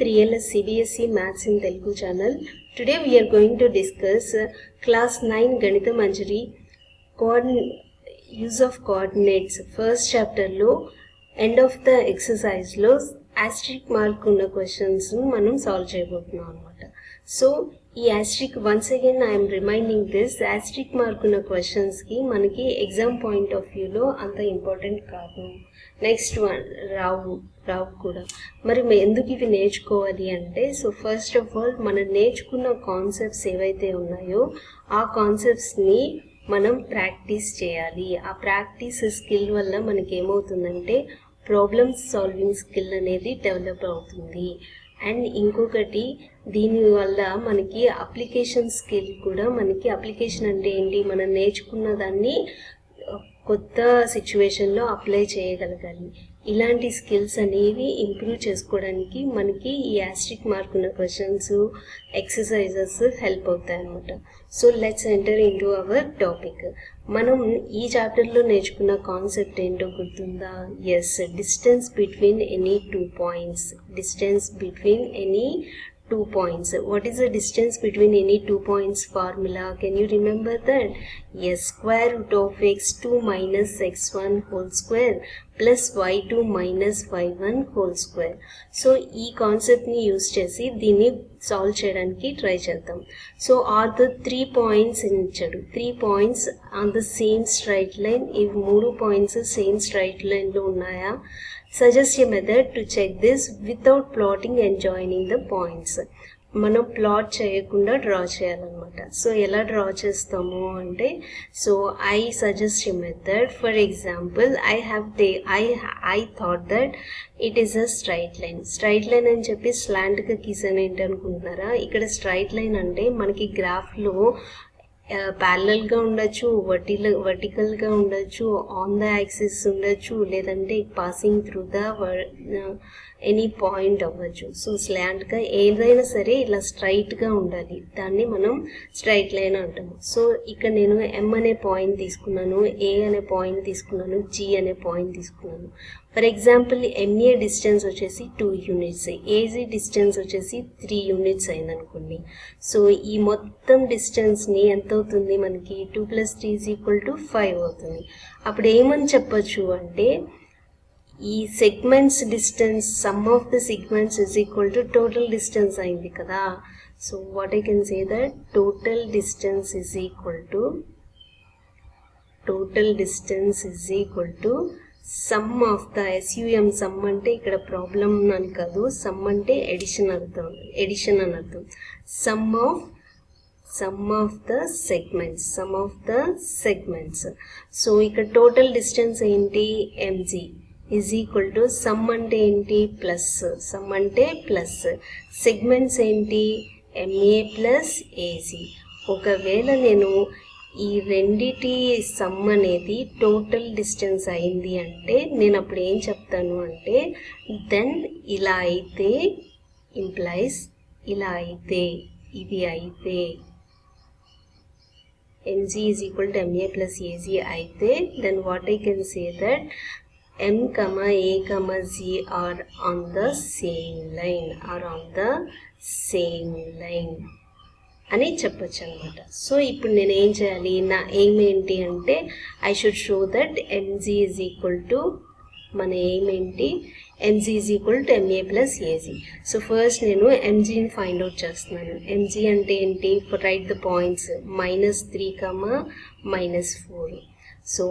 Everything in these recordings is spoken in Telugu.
3LS CBSE Maths in Telugu channel. Today we are going to discuss class 9 Ganitha Manjari use of coordinates. First chapter lo end of the exercise lo asterisk mark unna questions manam solve cheyabothunam anamata. So ఈ asterisk once again I am reminding this asterisk mark ఉన్న క్వశ్చన్స్ కి మనకి ఎగ్జామ్ పాయింట్ ఆఫ్ వ్యూ లో అంత ఇంపార్టెంట్ కాదు. నెక్స్ట్ వన్ రావు కూడా. మరి ఎందుకు ఇవి నేర్చుకోవాలి అంటే, సో ఫస్ట్ ఆఫ్ ఆల్ మనం నేర్చుకున్న కాన్సెప్ట్స్ ఏవైతే ఉన్నాయో ఆ కాన్సెప్ట్స్ని మనం ప్రాక్టీస్ చేయాలి. ఆ ప్రాక్టీస్ స్కిల్ వల్ల మనకి ఏమవుతుందంటే ప్రాబ్లమ్స్ సాల్వింగ్ స్కిల్ అనేది డెవలప్ అవుతుంది. అండ్ ఇంకొకటి దీనివల్ల మనకి అప్లికేషన్ స్కిల్ కూడా, మనకి అప్లికేషన్ అంటే ఏంటి, మనం నేర్చుకున్న దాన్ని కొత్త సిచ్యువేషన్లో అప్లై చేయగలగాలి. ఇలాంటి స్కిల్స్ అనేవి ఇంప్రూవ్ చేసుకోవడానికి మనకి ఈ యాస్ట్రిక్ మార్క్ ఉన్న క్వశ్చన్స్ ఎక్సర్సైజెస్ హెల్ప్ అవుతాయి అన్నమాట. So let's enter into our topic. మనం ఈ చాప్టర్లో నేర్చుకున్న కాన్సెప్ట్ ఏంటో గుర్తుందా? Yes, distance between any 2 points. Distance between any 2 points. What is the distance between any 2 points formula? Can you remember that? Yes, square root of x2 minus x1 whole square plus y2 minus y1 whole square. So ఈ కాన్సెప్ట్ ని యూజ్ చేసి దీన్ని సాల్వ్ చేయడానికి ట్రై చేద్దాం. సో ఆర్ ద 3 points ఇచ్చాడు. 3 points on the same straight line. ఇవి 3 points సేమ్ స్ట్రైట్ లైన్ లో ఉన్నాయా? Suggest a method to check this without plotting and joining the points. మనం ప్లాట్ చేయకుండా డ్రా చేయాలన్నమాట. సో ఎలా డ్రా చేస్తాము అంటే, so I suggest a method. For example I thought that it is a straight line. Straight line అని చెప్పి స్లాంట్గా గీసాను ఏంటి అనుకుంటున్నారా? ఇక్కడ స్ట్రైట్ లైన్ అంటే మనకి గ్రాఫ్లో ప్యారలల్గా ఉండొచ్చు, వర్టికల్గా ఉండొచ్చు, ఆన్ ద యాక్సిస్ ఉండొచ్చు, లేదంటే passing through the any point అవ్వచ్చు. సో స్లాంట్గా ఏదైనా సరే ఇలా స్ట్రైట్గా ఉండాలి. దాన్ని మనం స్ట్రైట్ లైన్ అంటాము. సో ఇక్కడ నేను ఎం అనే పాయింట్ తీసుకున్నాను, ఏ అనే పాయింట్ తీసుకున్నాను, జి అనే పాయింట్ తీసుకున్నాను. ఫర్ ఎగ్జాంపుల్ ఎంఏ డిస్టెన్స్ వచ్చేసి 2 units, ఏజీ డిస్టెన్స్ వచ్చేసి 3 units అయిందనుకోండి. సో ఈ మొత్తం డిస్టెన్స్ని ఎంత అవుతుంది మనకి? 2 + 3 = 5 అవుతుంది. అప్పుడు ఏమని చెప్పచ్చు అంటే, ఈ segments distance, some of the segments is equal to total distance అయింది కదా. So what I can say that total distance is equal to some of the SUM. Some అంటే ఇక్కడ ప్రాబ్లం అని కాదు, సమ్ అంటే ఎడిషన్ అని అర్థం. Some of the segments. So ఇక్కడ టోటల్ డిస్టెన్స్ ఏంటి? MG is equal to some అంటే ఏంటి? ప్లస్ సెగ్మెంట్స్ ఏంటి? MA plus AC. ఒకవేళ నేను ఈ రెండిటి సమ్ అనేది టోటల్ డిస్టెన్స్ అయింది అంటే నేను అప్పుడు ఏం చెప్తాను అంటే, దెన్ ఇలా అయితే ఇంప్లైస్, ఇలా అయితే, ఇది అయితే MG is equal to MA plus AC అయితే, then what I can say that M, A, G are on the same line అని చెప్పచ్చు అనమాట. సో ఇప్పుడు నేను ఏం చేయాలి? నా ఎయిమ్ ఏంటి అంటే, I should show that MG is equal to, మన ఎయిమ్ ఏంటి? MG is equal to MA plus AC. So first నేను MGని ఫైండ్ అవుట్ చేస్తున్నాను. MG అంటే ఏంటి? Right the points -3, -4. So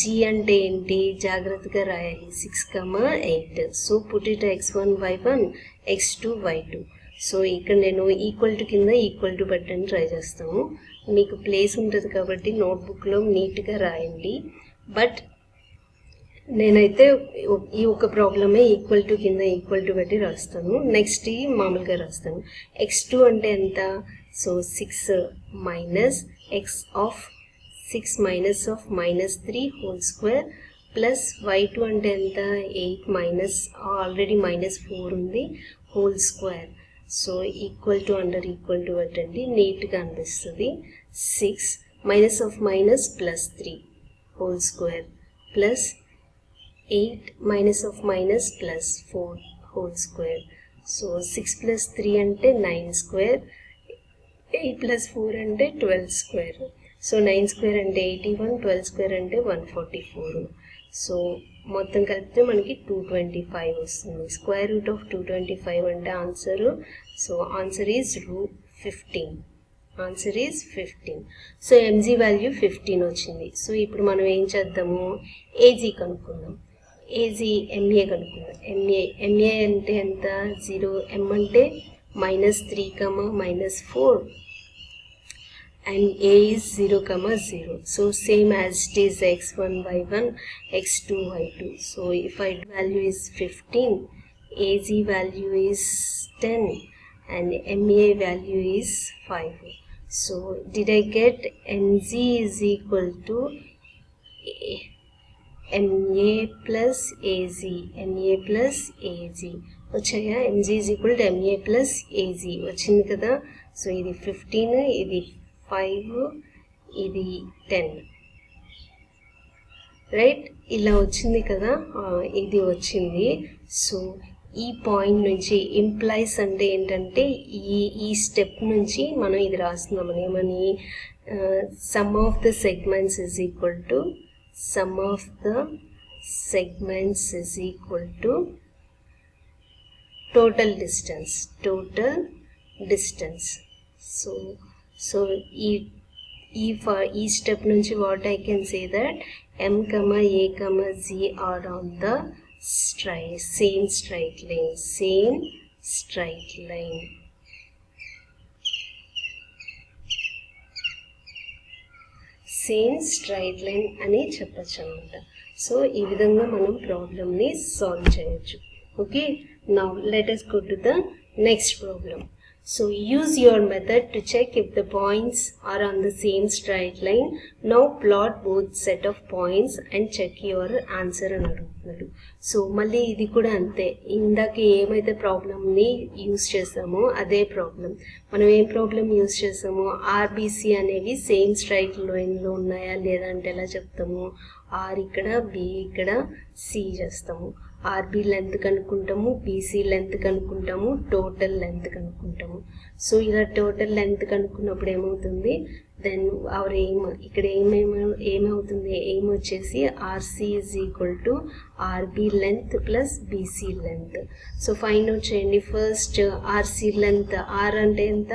G అంటే ఏంటి? జాగ్రత్తగా రాయాలి, 6, 8. So put it x1, y1, x2, y2. So ఇక్కడ నేను ఈక్వల్ టు కింద ఈక్వల్ టు పెట్టని ట్రై చేస్తాము. మీకు ప్లేస్ ఉంటుంది కాబట్టి నోట్బుక్లో నీట్గా రాయండి. బట్ నేనైతే ఈ ఒక ప్రాబ్లమే ఈక్వల్ టు కింద ఈక్వల్ టు పెట్టి రాస్తాను. నెక్స్ట్ మామూలుగా రాస్తాను. x2 అంటే ఎంత? So 6 minus -3 whole square plus y2 అంటే ఎంత? 8 మైనస్ ఆల్రెడీ -4 ఉంది whole square. So equal to under equal to పెట్టండి, నీట్గా అనిపిస్తుంది. 6 -3 whole square plus 8 -4 whole square. So 6 plus 3 అంటే 9 square, 8 plus 4 అంటే 12 square. సో 9 square అంటే 81, 12 square అంటే 144. సో మొత్తం కలిపితే మనకి 225 వస్తుంది. స్క్వేర్ రూట్ ఆఫ్ 225 అంటే answer. So answer is 15. Answer is 15. So MG value 15 వచ్చింది. సో ఇప్పుడు మనం ఏం చేద్దాము, ఏజీ కనుక్కుందాం. ఏజీ ఎంఏ కనుక్కుందాం. ఎంఏ అంటే ఎంత, 0, ఎం అంటే -3, -4 and a is 0, 0. So same as it is x1, y1, x2, y2. So if I value is 15, AG value is 10 and MA value is 5. So did I get NG is equal to MA plus AG, MA plus AG. వచ్చాయా, MG is equal to MA plus AG వచ్చింది కదా. సో ఇది 15, ఇది 5, ఇది 10, రైట్, ఇలా వచ్చింది కదా, ఇది వచ్చింది. సో ఈ పాయింట్ నుంచి ఇంప్లైస్ అంటే ఏంటంటే ఈ స్టెప్ నుంచి మనం ఇది రాస్తున్నామని, ఏమని, some of the segments is equal to sum of the segments is equal to total distance. So for each step nunchi what I can say that M, A, Z are on the same straight line. Same straight line అని చెప్పచ్చు అనమాట. సో ఈ విధంగా మనం ప్రాబ్లమ్ని సాల్వ్ చేయొచ్చు. Okay, now let us go to the next problem. So use your method to check if the points are on the same straight line. Now plot both set of points and check your answer అని అడుగుతున్నాడు. సో మళ్ళీ ఇది కూడా అంతే, ఇందాక ఏమైతే ప్రాబ్లమ్ని యూజ్ చేసామో అదే ప్రాబ్లం. మనం ఏం ప్రాబ్లం యూజ్ చేసామో, ఆర్బీసీ అనేవి సేమ్ స్ట్రైట్ లైన్లో ఉన్నాయా లేదా అంటే ఎలా చెప్తాము, ఆర్ ఇక్కడ, బి ఇక్కడ, సి చేస్తాము. ఆర్బీ లెంత్ కనుక్కుంటాము, బీసీ లెంత్ కనుక్కుంటాము, టోటల్ లెంత్ కనుక్కుంటాము. సో ఇలా టోటల్ లెంత్ కనుక్కున్నప్పుడు ఏమవుతుంది, దెన్ అవర్ ఎయిమ్ ఇక్కడ ఏమవుతుంది, ఎయిమ్ వచ్చేసి RC is equal to RB length plus BC length. So find out చేయండి. ఫస్ట్ ఆర్సీ లెంత్, ఆర్ అంటే ఎంత,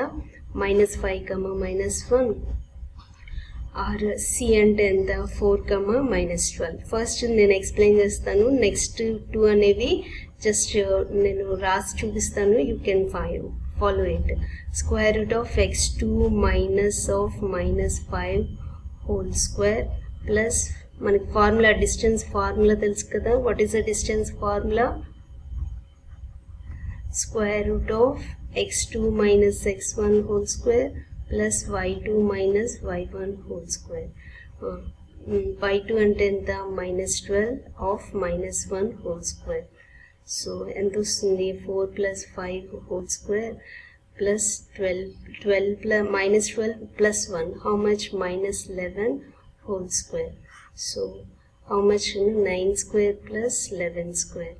-5, -1. సి అంటే ఎంత, 4, -12. ఫస్ట్ నేను ఎక్స్ప్లెయిన్ చేస్తాను, నెక్స్ట్ 2 అనేవి జస్ట్ నేను రాసి చూపిస్తాను, you can follow it. Square root of x2 -5 whole square plus మనకి ఫార్ములా, డిస్టెన్స్ ఫార్ములా తెలుసు కదా. What is the distance formula, square root of x2 -x1 whole square plus y2 minus y1 whole square. y2 అంటే ఎంత, -12 of -1 whole square. సో ఎంత వస్తుంది, 4 plus 5 whole square plus 12 plus -12 plus 1, how much, -11 whole square. So how much, 9 square plus 11 square.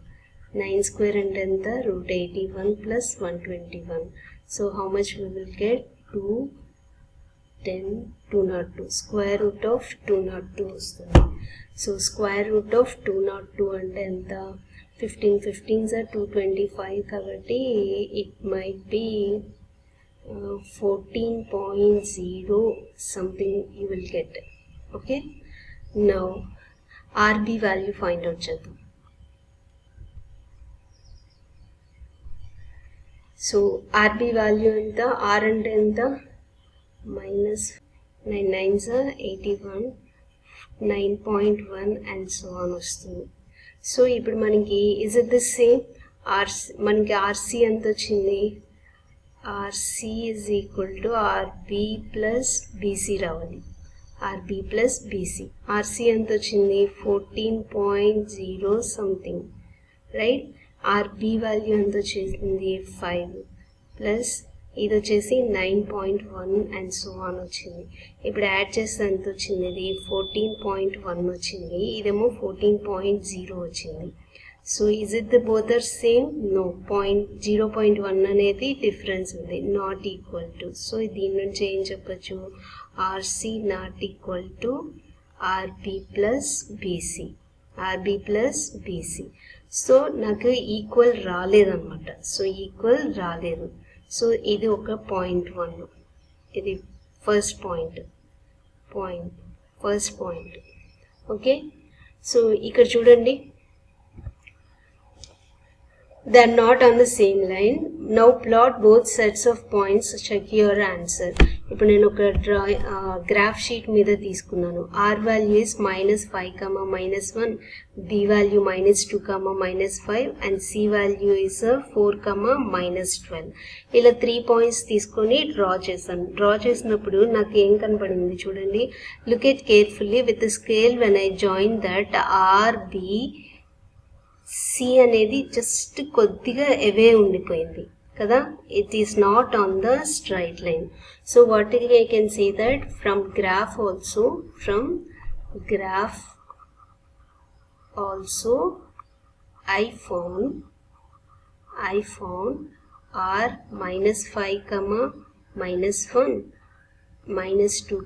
9 square అంటే ఎంత, √81 plus 121. So how much we will get, 202. Square root of 202 వస్తుంది. సో స్క్వేర్ రూట్ ఆఫ్ 202 అంటే ఎంత, 15 15s are 225 కాబట్టి it might be 14.0 something you will get. Okay, now RB value find out చేద్దాం. సో ఆర్బీ వాల్యూ ఎంత, ఆర్ అంటే ఎంత, -9 9s are 81, 9.1 and so on వస్తుంది. సో ఇప్పుడు మనకి ఇస్ ఇట్ ద సేమ్, మనకి ఆర్సీ ఎంత వచ్చింది, RC is equal to RB plus BC రావాలి. ఆర్బీ ప్లస్ బీసీ, ఆర్సీ ఎంత వచ్చింది, 14.0 సంథింగ్, రైట్. ఆర్బీ వాల్యూ ఎంత వచ్చేసింది, 5 ప్లస్ ఇది వచ్చేసి 9.1 అండ్ సో ఆన్ వచ్చింది. ఇప్పుడు యాడ్ చేస్తే ఎంత వచ్చింది, ఇది 14.1 వచ్చింది, ఇదేమో 14.0 వచ్చింది. So is it the both are same? No, 0.1 అనేది డిఫరెన్స్ ఉంది, నాట్ ఈక్వల్ టు. సో దీని నుంచి ఏం చెప్పచ్చు? RC not equal to RB plus BC, RB plus BC. So నాకు ఈక్వల్ రాలేదన్నమాట. సో ఈక్వల్ రాలేదు. సో ఇది ఒక 0.1, ఇది first point, first point. Okay, so ఇక్కడ చూడండి, they are not on the same line. Now plot both sets of points, check your answer. ఇప్పుడు నేను ఒక గ్రాఫ్ షీట్ మీద తీసుకున్నాను. R value is -5, -1, B value -2, -5 and C value is 4, -12. ఇలా 3 పాయింట్స్ తీసుకొని డ్రా చేశాను. డ్రా చేసినప్పుడు నాకు ఏం కనపడింది చూడండి. Look at carefully with the scale when I join that RB C అనేది జస్ట్ కొద్దిగా అవే ఉండిపోయింది కదా, it is not on the straight line. So what I can say that from graph also I found R -5, -1, -2,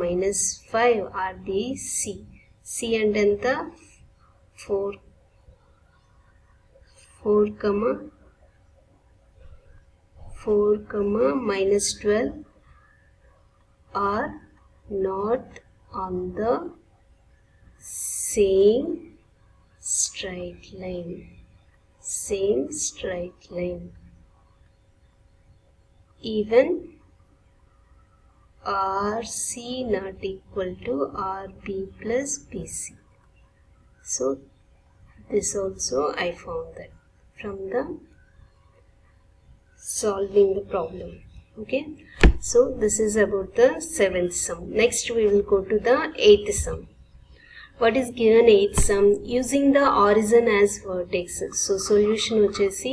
-5 are the C అంటే ఎంత? 4, -12 are not on the same straight line. Even RC not equal to RB plus BC. So this also I found that from the solving the problem. Okay, so this is about the 7th sum. Next we will go to the 8th sum. What is given 8th sum? Using the origin as vertex. So solution వచ్చేసి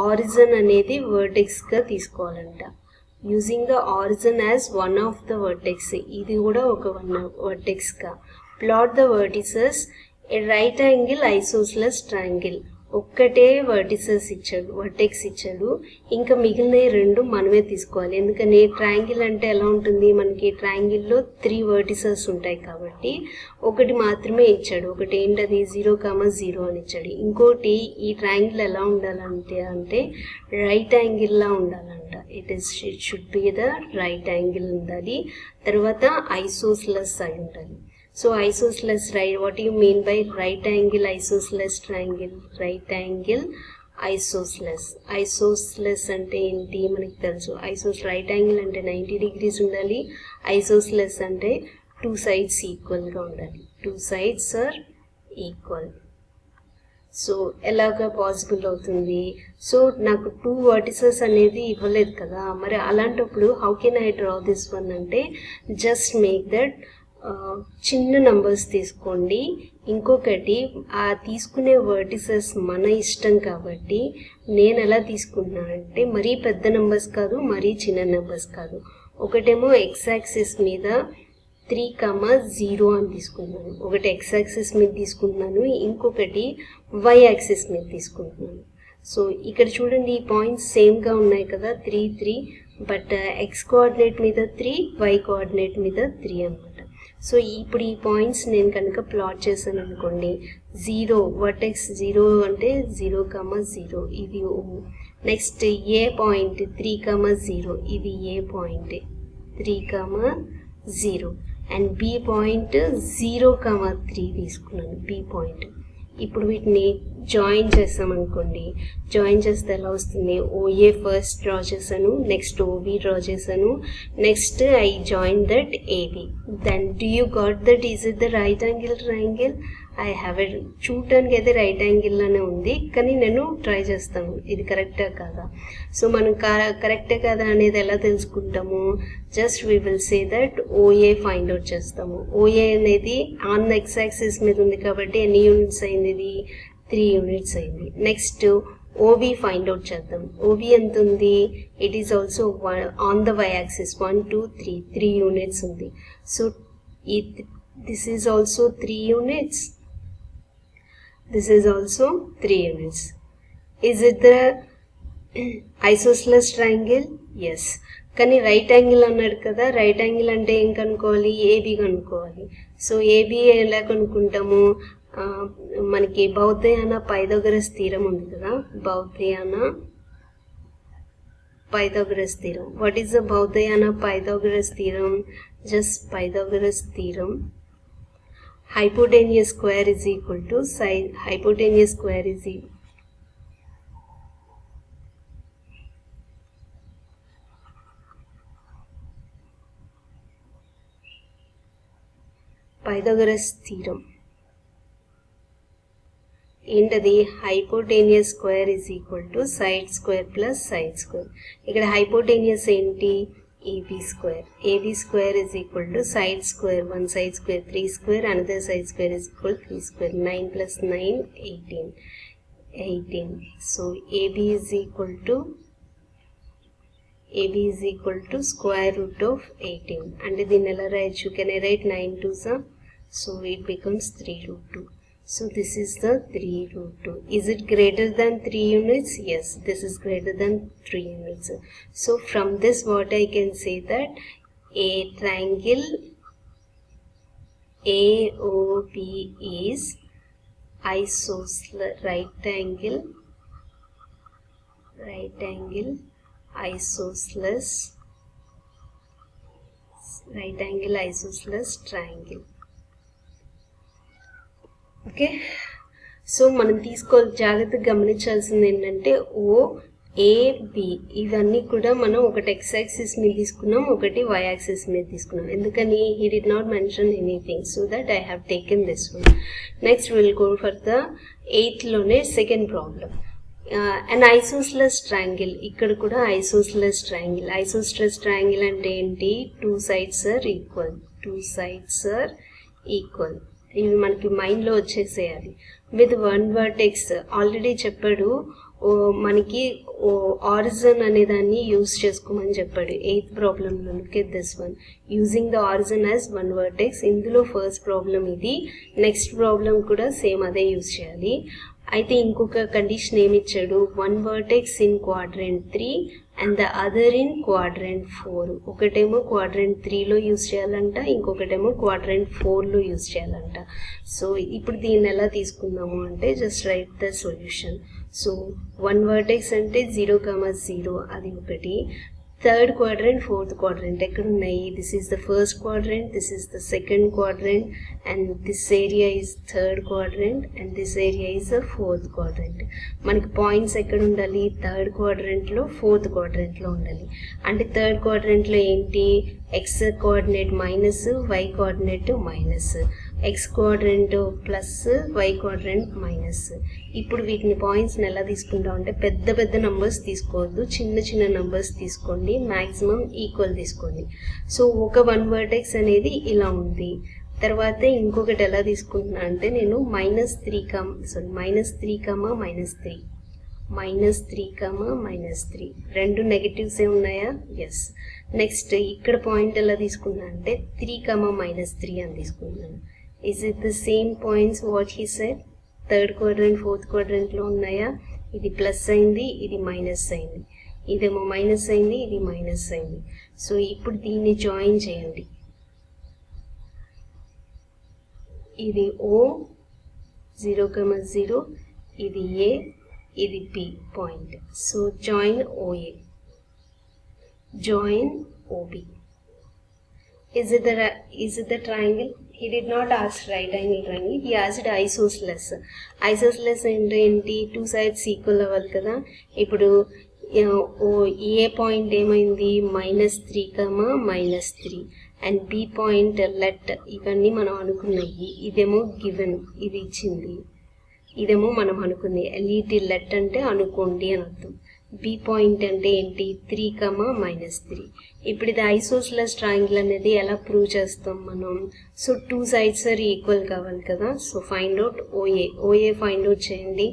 origin అనేది vertex గా తీసుకోవాలంట. Using the origin as one of the vertex, ఇది కూడా ఒక vertex గా. Plot the vertices. A right angle isosceles triangle, ఒక్కటే వర్టెక్స్ ఇచ్చాడు, ఇంకా మిగిలిన 2 మనమే తీసుకోవాలి. ఎందుకని ట్రయాంగిల్ అంటే ఎలా ఉంటుంది, మనకి ట్రయాంగిల్లో 3 వర్టిసెస్ ఉంటాయి కాబట్టి ఒకటి మాత్రమే ఇచ్చాడు. ఒకటి ఏంటది 0, 0 అని ఇచ్చాడు. ఇంకోటి ఈ ట్రయాంగిల్ ఎలా ఉండాలంటే రైట్ యాంగిల్ లా ఉండాలంట. It should be the right angle ఉండాలి. తర్వాత ఐసోస్లెస్ అయి ఉండాలి. So isosceles, right? What do you mean by right angle isosceles triangle? Right angle isosceles. Isosceles అంటే ఏంటి మనకి తెలుసు. రైట్ యాంగిల్ అంటే 90 degrees ఉండాలి. ఐసోస్లెస్ అంటే 2 sides ఈక్వల్గా ఉండాలి. 2 sides are equal. సో ఎలాగా పాసిబుల్ అవుతుంది? సో నాకు 2 vertices అనేది ఇవ్వలేదు కదా, మరి అలాంటప్పుడు how can I draw this one అంటే జస్ట్ మేక్ దట్ చిన్న నంబర్స్ తీసుకోండి. ఇంకొకటి ఆ తీసుకునే వర్టిసెస్ మన ఇష్టం కాబట్టి నేను ఎలా తీసుకుంటున్నానంటే మరీ పెద్ద నెంబర్స్ కాదు, మరీ చిన్న నెంబర్స్ కాదు. ఒకటేమో ఎక్స్ యాక్సిస్ మీద 3, 0 అని తీసుకుంటున్నాను. ఒకటి ఎక్స్ యాక్సిస్ మీద తీసుకుంటున్నాను, ఇంకొకటి వై యాక్సిస్ మీద తీసుకుంటున్నాను. సో ఇక్కడ చూడండి, ఈ పాయింట్స్ సేమ్గా ఉన్నాయి కదా, 3, 3. బట్ ఎక్స్ కోఆర్డినేట్ మీద 3, వై కోఆర్డినేట్ మీద 3 అన్నమాట. సో ఇప్పుడు ఈ పాయింట్స్ నేను కనుక ప్లాట్ చేశాను అనుకోండి, 0 వర్టెక్స్ 0 అంటే 0, 0 ఇది O. నెక్స్ట్ ఏ పాయింట్ 3, 0 ఇది ఏ పాయింట్ 3, 0 అండ్ బి పాయింట్ 0, 3 తీసుకున్నాను బి పాయింట్. ఇప్పుడు వీటిని జాయిన్ చేస్తామనుకోండి, జాయిన్ చేస్తే ఎలా వస్తుంది? ఓఏ ఫస్ట్ డ్రా చేశాను, నెక్స్ట్ ఓబి డ్రా చేశాను, next I join that AB. Then do you got that is it the right angle triangle? I have a చూడటానికి అయితే రైట్ యాంగిల్లోనే ఉంది, కానీ నేను ట్రై చేస్తాను ఇది కరెక్టా కాదా. సో మనం కరెక్టే కదా అనేది ఎలా తెలుసుకుంటాము? Just we will say that OA find out చేస్తాము. ఓఏ అనేది ఆన్ ఎక్స్ యాక్సిస్ మీద ఉంది కాబట్టి ఎన్ని యూనిట్స్ అయింది? ఇది 3 యూనిట్స్ అయింది. నెక్స్ట్ ఓబి ఫైండ్ అవుట్ చేద్దాం. ఓబి ఎంత ఉంది? It is also on the Y axis 1, 2, 3 units ఉంది. So this is also 3 units. This is also 3 units. Is it the isosceles triangle? Yes. కానీ రైట్ యాంగిల్ అన్నాడు కదా, రైట్ యాంగిల్ అంటే ఏం కనుక్కోవాలి? ఏబీ కనుక్కోవాలి. సో ఏబీ ఎలా కనుక్కుంటాము? మనకి బౌద్ధయాన పైథాగరస్ థీరం ఉంది కదా, బౌద్ధయాన Pythagoras theorem. What is the Bhaudayana Pythagoras theorem? Just Pythagoras theorem. Hypotenuse square is equal to sine. Hypotenuse square is Pythagoras theorem. ఏంటది? Hypotenuse square is equal to side square plus side square. ఇక్కడ హైపోటేనియస్ ఏంటి? AB square. AB square is equal to side square, one side square 3 square, another side square is equal 3 square. 9 + 9 18. So AB is equal to square root of 18. అంటే దీన్ని ఎలా రాయొచ్చు? Can I right 9 2s? So it becomes 3√2. So this is the 3√2. Is it greater than 3 units? Yes, this is greater than 3 units. So from this what I can say that a triangle AOB is isosceles, right angle isosceles triangle. Okay. So మనం జాగ్రత్తగా గమనించాల్సింది ఏంటంటే ఓఏబి ఇవన్నీ కూడా మనం ఒకటి x యాక్సిస్ మీద తీసుకున్నాం, ఒకటి y యాక్సిస్ మీద తీసుకున్నాం. ఎందుకని? He did not mention anything, so that I have taken this one. Next will go for the 8లోనే second problem. And isosceles triangle. ఇక్కడ కూడా ఐసోస్లెస్ ట్రయాంగిల్ అంటే ఏంటి? 2 sides are equal. ఇవి మనకి మైండ్లో వచ్చేసేయాలి. విత్ 1 vertex ఆల్రెడీ చెప్పాడు, మనకి ఆరిజిన్ అనే దాన్ని యూజ్ చేసుకోమని చెప్పాడు 8th ప్రాబ్లంలో. Look at this one, using the origin as 1 vertex. ఇందులో ఫస్ట్ ప్రాబ్లం ఇది, నెక్స్ట్ ప్రాబ్లం కూడా సేమ్ అదే యూజ్ చేయాలి. అయితే ఇంకొక కండిషన్ ఏమి ఇచ్చాడు? 1 vertex in quadrant 3 and the other in quadrant 4. ఒకటేమో quadrant 3లో యూజ్ చేయాలంట, ఇంకొకటేమో quadrant 4లో యూజ్ చేయాలంట. సో ఇప్పుడు దీన్ని ఎలా తీసుకుందాము అంటే just right the solution. So 1 vertex అంటే 0, 0 అది ఒకటి. థర్డ్ క్వాడ్రెంట్, ఫోర్త్ క్వాడ్రెంట్ ఎక్కడ ఉన్నాయి? This is the first quadrant, this is the second quadrant, and this area is third quadrant, and this area is the fourth quadrant. మనకి పాయింట్స్ ఎక్కడ ఉండాలి? థర్డ్ క్వాడ్రెంట్లో, ఫోర్త్ క్వాడ్రెంట్లో ఉండాలి. అంటే థర్డ్ క్వాడ్రెంట్లో ఏంటి? X coordinate minus, Y coordinate minus, X quadrant plus, Y quadrant minus. ఇప్పుడు వీటిని పాయింట్స్ని ఎలా తీసుకుంటాం అంటే పెద్ద పెద్ద నంబర్స్ తీసుకోవద్దు, చిన్న చిన్న నంబర్స్ తీసుకోండి, మ్యాక్సిమం ఈక్వల్ తీసుకోండి. సో ఒక 1 vertex అనేది ఇలా ఉంది. తర్వాత ఇంకొకటి ఎలా తీసుకుంటున్నా అంటే నేను -3, రెండు నెగటివ్స్ ఏ ఉన్నాయా? ఎస్. నెక్స్ట్ ఇక్కడ పాయింట్ ఎలా తీసుకున్నా అంటే 3, -3 అని తీసుకున్నాను. Is it the same points what he said? Third quadrant, fourth క్వాడ్రెంట్లో ఉన్నాయా? ఇది ప్లస్ అయింది, ఇది మైనస్ అయింది, ఇదేమో మైనస్ అయింది, ఇది మైనస్ అయింది. సో ఇప్పుడు దీన్ని జాయిన్ చేయండి. ఇది O 0, 0, ఇది A, ఇది P point. So join OA, join OB. Is it the triangle? He did not ask right angle triangle, he asked isosceles. Isosceles అంటే ఏంటి? 2 sides ఈక్వల్ అవ్వాలి కదా. ఇప్పుడు ఏ పాయింట్ ఏమైంది? -3, -3, అండ్ బి పాయింట్ లెట్. ఇవన్నీ మనం అనుకున్నాయి. ఇదేమో గివెన్, ఇది ఇచ్చింది. ఇదేమో మనం అనుకుంది. LET లెట్ అంటే అనుకోండి అని అర్థం. బి పాయింట్ అంటే ఏంటి? 3, -3. ఇప్పుడు ఇది ఐసోస్లెస్ ట్రయాంగిల్ అనేది ఎలా ప్రూవ్ చేస్తాం మనం? సో 2 sides ఆర్ ఈక్వల్ కావాలి కదా. So find out OA find out చేయండి.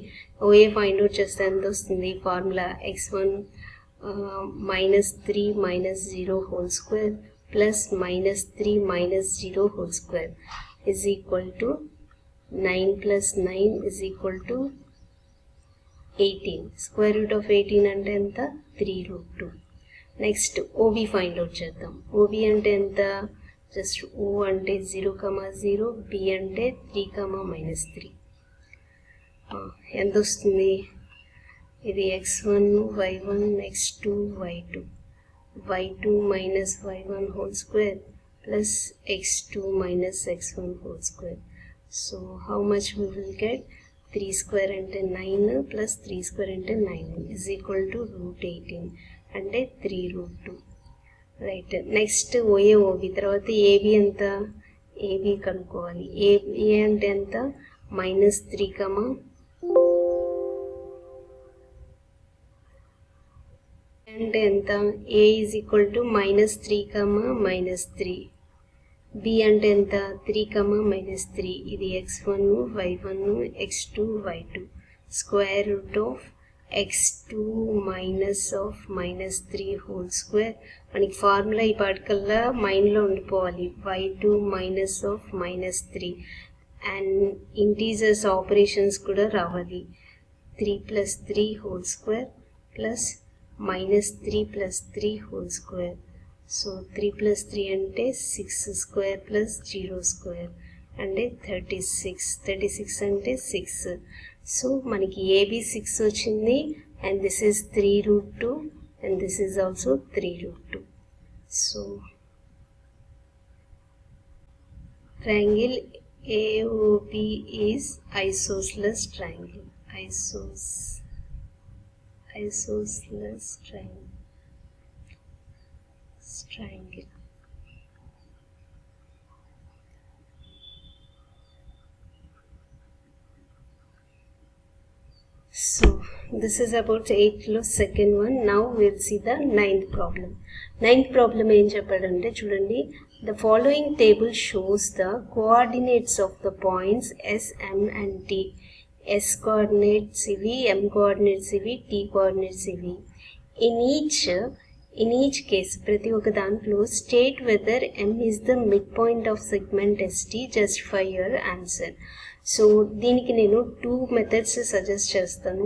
ఓఏ ఫైండ్ అవుట్ చేస్తే ఎంత వస్తుంది? Formula x1 -3 -0 whole square plus -3 -0 whole square is equal to 9 plus 9 is equal to 18. Square root of 18 అంటే ఎంత? 3 root 2. Next OB find out చేద్దాం. OB అంటే ఎంత? జస్ట్ O అంటే 0, 0, B అంటే 3, -3. ఎంత వస్తుంది? ఇది x1, y1, x2, y2. y2 minus y1 whole square plus x2 minus x1 whole square. So how much we will get? 3 square అంటే 9 plus 3 square అంటే 9 is equal to root 18 అంటే 3 root 2. Right. Next OA OB తర్వాత AB ఎంత? AB కనుక్కోవాలి. A అంటే ఎంత? -3, అంటే ఎంత? A is equal to -3, -3. B అంటే ఎంత? 3, -3. ఇది x1, y1, x2, y2. Square root of x2 minus of -3 whole square. మనకి ఫార్ములా ఈ పాటికల్లా మైండ్లో ఉండిపోవాలి. y2 minus of -3 and integers operations కూడా రావాలి. 3 plus 3 whole square plus -3 plus 3 whole square. So 3 plus 3 అంటే 6 square plus 0 square అంటే 36. 36 అంటే 6. సో మనకి AB 6 వచ్చింది and this is 3 root 2 and this is also 3 root 2. So triangle AOB is isosceles triangle. Isosceles triangle. So this is about 8th lo second one. Now we'll see the 9th problem. 9th problem ఏం చెప్పాడంటే చూడండి, the following table shows the coordinates of the points S, M and T. S coordinates ఇవి, M coordinates ఇవి, T coordinates ఇవి. In each case ప్రతి ఒక్క దాంట్లో state whether M is the midpoint of segment ST. Justify your answer. So దీనికి నేను 2 మెథడ్స్ సజెస్ట్ చేస్తాను.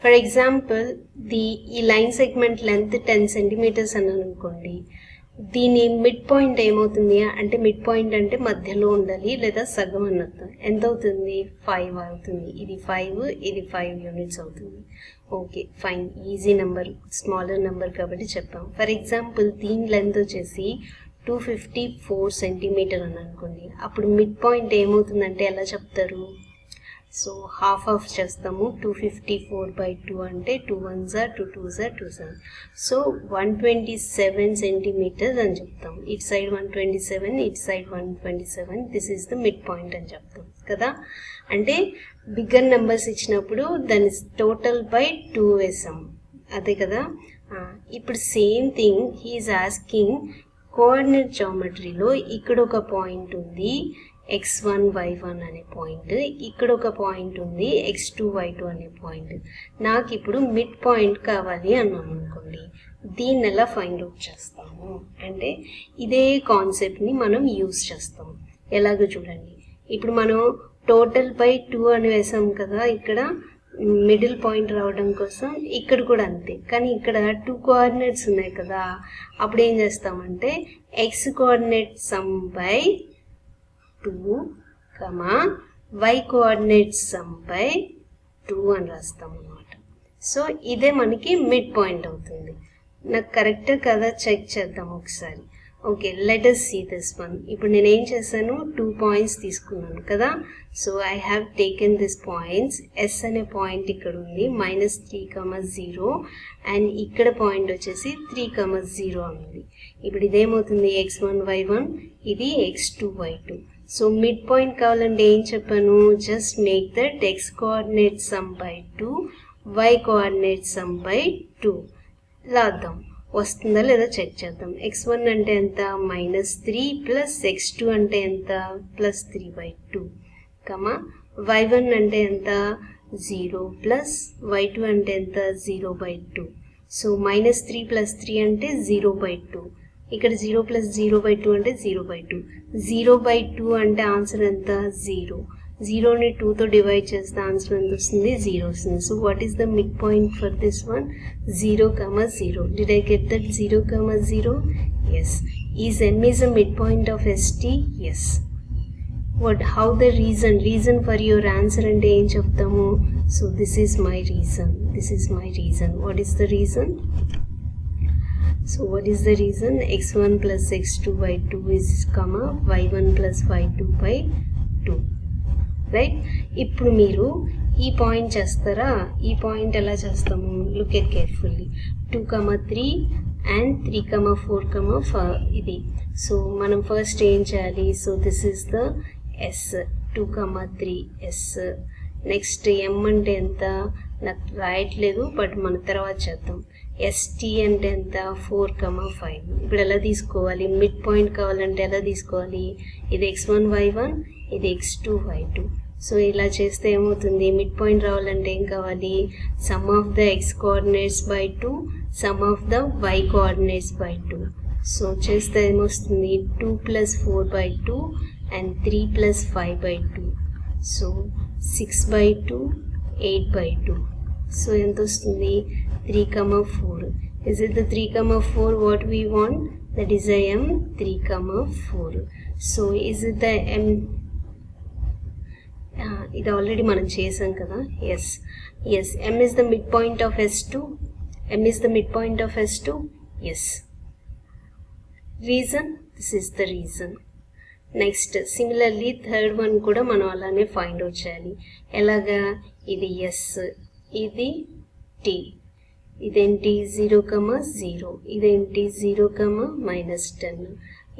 ఫర్ ఎగ్జాంపుల్ ఈ లైన్ సెగ్మెంట్ లెంత్ 10 centimeters అని అనుకోండి. దీని మిడ్ పాయింట్ ఏమవుతుంది అంటే, మిడ్ పాయింట్ అంటే మధ్యలో ఉండాలి లేదా సగం అన్నట్టు. ఎంత అవుతుంది? 5 అవుతుంది. ఇది 5, ఇది 5 units అవుతుంది. Okay fine, easy number, smaller number కాబట్టి చెప్పాం. ఫర్ ఎగ్జాంపుల్ దీని లెంత్ వచ్చేసి 254 centimeter అని అనుకోండి. అప్పుడు మిడ్ పాయింట్ ఏమవుతుందంటే ఎలా చెప్తారు? సో హాఫ్ ఆఫ్ చేస్తాము. 254/2 అంటే 2 1s are 2 2s are 2 7. So 127 centimeters అని చెప్తాం. ఇటు సైడ్ 127, ఇటు side 127. This is the mid point అని చెప్తాం కదా. అంటే బిగ్గర్ నెంబర్స్ ఇచ్చినప్పుడు దాని టోటల్ బై 2 వేసాం, అదే కదా. ఇప్పుడు same thing he is asking coordinate జామెట్రీలో ఇక్కడ ఒక పాయింట్ ఉంది x1 y1 అనే పాయింట్, ఇక్కడ ఒక పాయింట్ ఉంది x2 y2 అనే పాయింట్. నాకు ఇప్పుడు మిడ్ పాయింట్ కావాలి అన్నాం అనుకోండి, దీన్ని ఎలా ఫైండ్ అవుట్ చేస్తాము అంటే ఇదే కాన్సెప్ట్ని మనం యూజ్ చేస్తాం. ఎలాగో చూడండి, ఇప్పుడు మనం టోటల్ బై 2 అని వేసాం కదా, ఇక్కడ మిడిల్ పాయింట్ రావడం కోసం. ఇక్కడ కూడా అంతే, కానీ ఇక్కడ 2 కోఆర్డినేట్స్ ఉన్నాయి కదా. అప్పుడు ఏం చేస్తామంటే x coordinate sum by 2, y coordinate sum by 2 అని రాస్తాం అన్నమాట. సో ఇదే మనకి మిడ్ పాయింట్ అవుతుంది. నాకు కరెక్ట్ కదా చెక్ చేద్దాం ఒకసారి. Okay, let us see this one. ఇప్పుడు నేను ఏం చేశాను, 2 points తీసుకున్నాను కదా. So I have taken this points. S అనే పాయింట్ ఇక్కడ ఉంది, -3, 0 అండ్ ఇక్కడ పాయింట్ వచ్చేసి 3, 0 ఉంది. ఇప్పుడు ఇదేమవుతుంది, x1 y1, ఇది x2 y2. So mid point కావాలంటే ఏం చెప్పాను, just make that x coordinate sum by 2, y coordinate sum by 2. లాద్దాం, వస్తుందా లేదా చెక్ చేద్దాం. x1 అంటే ఎంత, -3 ప్లస్ x2 అంటే ఎంత, +3/2, y1 అంటే ఎంత, 0 ప్లస్ y2 అంటే ఎంత, 0/2. సో -3 + 3 అంటే 0/2. ఇక్కడ 0 + 0/2 అంటే 0/2. 0/2 అంటే ఆన్సర్ ఎంత, 0. 0ని 2తో డివైడ్ చేస్తే ఆన్సర్ ఎంత వస్తుంది? 0 వస్తుంది. So what is the mid point for this one? 0, 0. Did I get that 0, 0? Yes. Is M is a midpoint of ST? Yes. How the reason for your answer అంటే ఏం చెప్తాము? So this is my reason. What is the reason? So what is the reason? x1 plus x2 by 2 is comma y1 plus y2 by 2. Right. ఇప్పుడు మీరు ఈ పాయింట్ చేస్తారా? ఈ పాయింట్ ఎలా చేస్తాము? Look at carefully. 2, 3 అండ్ 3, 4, 5 ఇది. సో మనం ఫస్ట్ ఏం చేయాలి? So this is the S. 2, 3 S. Next M అంటే ఎంత? నాకు రాయట్లేదు, బట్ మన తర్వాత చేద్దాం. ఎస్టీ అంటే ఎంత? 4, 5. ఇప్పుడు ఎలా తీసుకోవాలి? మిడ్ పాయింట్ కావాలంటే ఎలా తీసుకోవాలి? ఇది x1 y1, ఇది x2 y2. సో ఇలా చేస్తే ఏమవుతుంది? మిడ్ పాయింట్ రావాలంటే ఏం కావాలి? Some of the x coordinates by 2, some of the y coordinates by 2. So చేస్తే ఏమొస్తుంది? 2 plus 4 by 2 and 3 plus 5 by 2. So 6 by 2, 8 by 2. So ఎంత వస్తుంది? 3, 4. Is it the 3, 4 what we want? That is a m 3, 4. So is it the m? ఇది ఆల్రెడీ మనం చేసాం కదా. Yes. m is the midpoint of S2. m is the midpoint of S2. Yes. Reason? This is the reason. Next similarly third one కూడా మనం అలానే ఫైండ్ అవుట్ చేయాలి. ఎలాగా? ఇది ఎస్, ఇది టీ. ఇదేంటి? 0, 0. ఇదేంటి? 0, -10.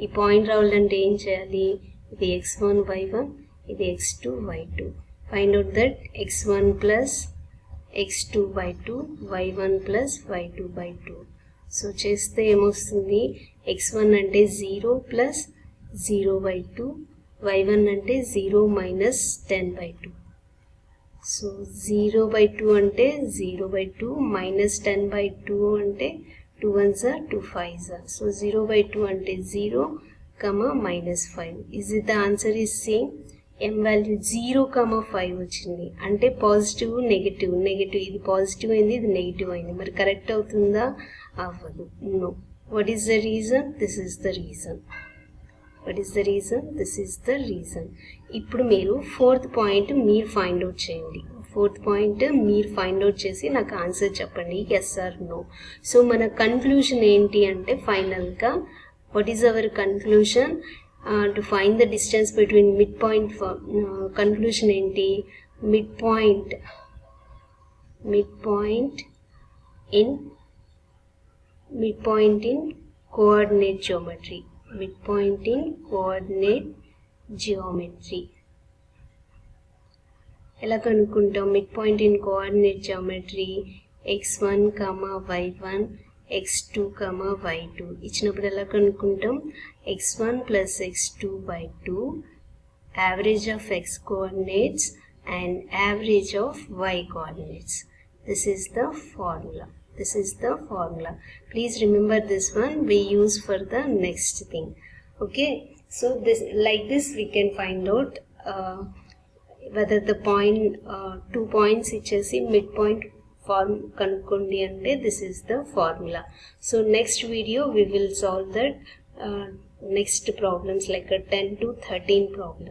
ఈ పాయింట్ రావాలంటే ఏం చేయాలి? ఇది x1 y1, ఇది x2 y2. Find out that x1 plus x2 y2, y1 plus y2 by 2. So చేస్తే ఏమొస్తుంది? x1 అంటే 0 plus 0 by 2, y1 అంటే 0 minus 10 by 2. సో 0 by 2 అంటే 0 by 2 minus 10 by 2 అంటే 2 1s are 2 5s are. So 0 by 2 అంటే 0, -5. Is it the answer is same? m value 0, 5 వచ్చింది అంటే పాజిటివ్ నెగిటివ్. ఇది పాజిటివ్ అయింది, ఇది నెగిటివ్ అయింది. మరి కరెక్ట్ అవుతుందా? అవ్వదు. No. What is the reason? This is the reason. This is the reason. ఇప్పుడు మీరు ఫోర్త్ పాయింట్ మీరు ఫైండ్ అవుట్ చేయండి. ఫైండ్ అవుట్ చేసి నాకు ఆన్సర్ చెప్పండి, ఎస్ ఆర్ నో. సో మన కన్క్లూషన్ ఏంటి అంటే ఫైనల్గా what is our conclusion? To find the distance between mid point. Conclusion ఏంటి? Mid point in coordinate geometry. Midpoint in coordinate geometry. ఎలా కనుక్కుంటాం midpoint in coordinate geometry? x1, y1, x2, y2 ఇచ్చినప్పుడు ఎలా కనుక్కుంటాం? x1 plus x2 by 2, average of x coordinates and average of y coordinates. This is the formula. Please remember this one we use for the next thing. Okay, so like this we can find out whether the point 2 points ichesi midpoint form kanukondi ante this is the formula. So next video we will solve that next problems like a 10 to 13 problem.